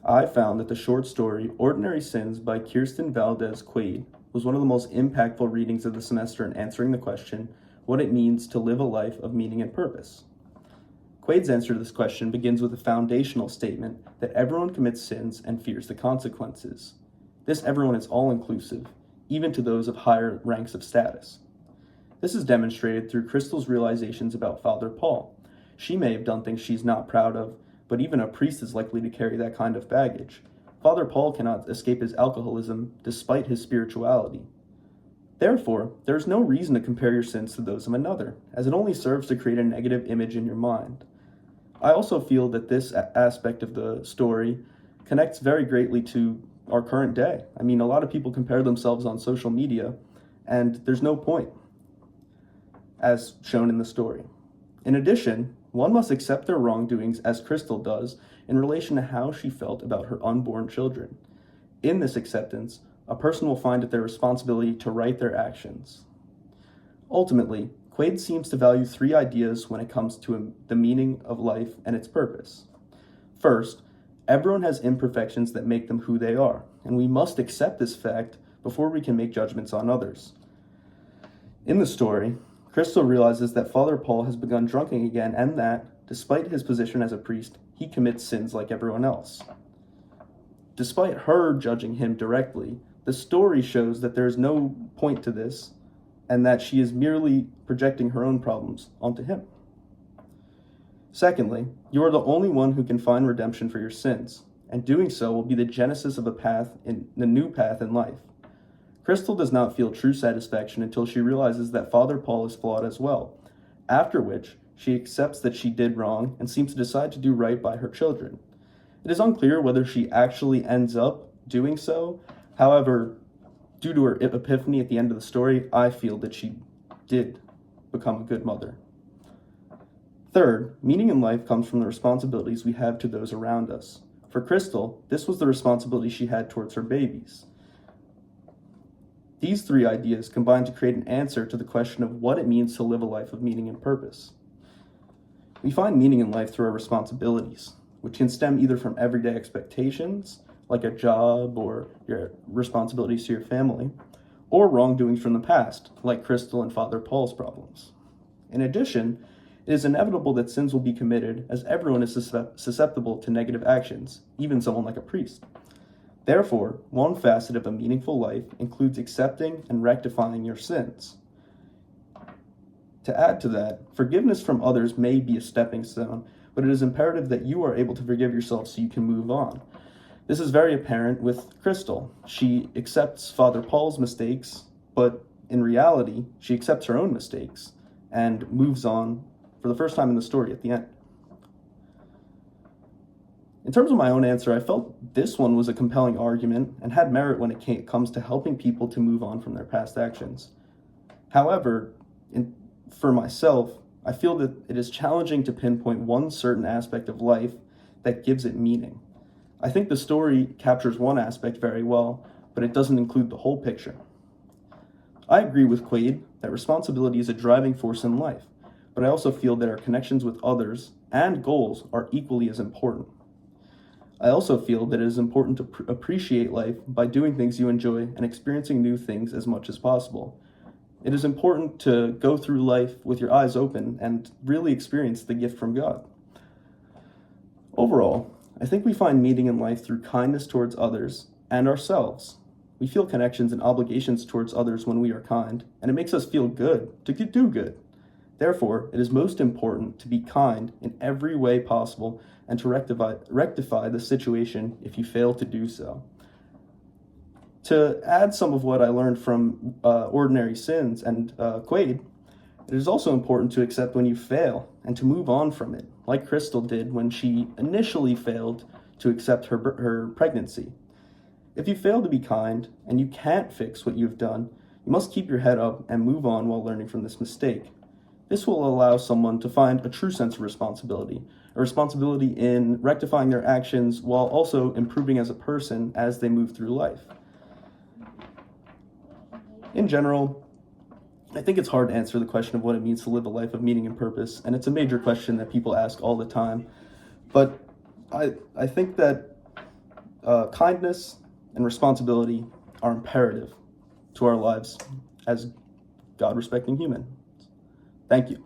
I found that the short story Ordinary Sins by Kirsten Valdez Quaid was one of the most impactful readings of the semester in answering the question, what it means to live a life of meaning and purpose. Quaid's answer to this question begins with a foundational statement that everyone commits sins and fears the consequences. This everyone is all-inclusive, even to those of higher ranks of status. This is demonstrated through Crystal's realizations about Father Paul. She may have done things she's not proud of, but even a priest is likely to carry that kind of baggage. Father Paul cannot escape his alcoholism despite his spirituality. Therefore, there is no reason to compare your sins to those of another, as it only serves to create a negative image in your mind. I also feel that this aspect of the story connects very greatly to our current day. I mean, a lot of people compare themselves on social media, and there's no point, as shown in the story. In addition, one must accept their wrongdoings as Crystal does in relation to how she felt about her unborn children. In this acceptance, a person will find it their responsibility to right their actions. Ultimately, Quaid seems to value three ideas when it comes to the meaning of life and its purpose. First, everyone has imperfections that make them who they are, and we must accept this fact before we can make judgments on others. In the story, Crystal realizes that Father Paul has begun drinking again and that, despite his position as a priest, he commits sins like everyone else. Despite her judging him directly, the story shows that there is no point to this and that she is merely projecting her own problems onto him. Secondly, you are the only one who can find redemption for your sins, and doing so will be the genesis of the new path in life. Crystal does not feel true satisfaction until she realizes that Father Paul is flawed as well, after which she accepts that she did wrong and seems to decide to do right by her children. It is unclear whether she actually ends up doing so. However, due to her epiphany at the end of the story, I feel that she did become a good mother. Third, meaning in life comes from the responsibilities we have to those around us. For Crystal, this was the responsibility she had towards her babies. These three ideas combine to create an answer to the question of what it means to live a life of meaning and purpose. We find meaning in life through our responsibilities, which can stem either from everyday expectations, like a job or your responsibilities to your family, or wrongdoings from the past, like Crystal and Father Paul's problems. In addition, it is inevitable that sins will be committed, as everyone is susceptible to negative actions, even someone like a priest. Therefore, one facet of a meaningful life includes accepting and rectifying your sins. To add to that, forgiveness from others may be a stepping stone, but it is imperative that you are able to forgive yourself so you can move on. This is very apparent with Crystal. She accepts Father Paul's mistakes, but in reality, she accepts her own mistakes and moves on for the first time in the story at the end. In terms of my own answer, I felt this one was a compelling argument and had merit when it comes to helping people to move on from their past actions. However, for myself, I feel that it is challenging to pinpoint one certain aspect of life that gives it meaning. I think the story captures one aspect very well, but it doesn't include the whole picture. I agree with Quaid that responsibility is a driving force in life, but I also feel that our connections with others and goals are equally as important. I also feel that it is important to appreciate life by doing things you enjoy and experiencing new things as much as possible. It is important to go through life with your eyes open and really experience the gift from God. Overall, I think we find meaning in life through kindness towards others and ourselves. We feel connections and obligations towards others when we are kind, and it makes us feel good to do good. Therefore, it is most important to be kind in every way possible and to rectify the situation if you fail to do so. To add some of what I learned from Ordinary Sins and Quaid, it is also important to accept when you fail and to move on from it, like Crystal did when she initially failed to accept her pregnancy. If you fail to be kind and you can't fix what you've done, you must keep your head up and move on while learning from this mistake. This will allow someone to find a true sense of responsibility, a responsibility in rectifying their actions while also improving as a person as they move through life. In general, I think it's hard to answer the question of what it means to live a life of meaning and purpose, and it's a major question that people ask all the time. But I think that kindness and responsibility are imperative to our lives as God-respecting humans. Thank you.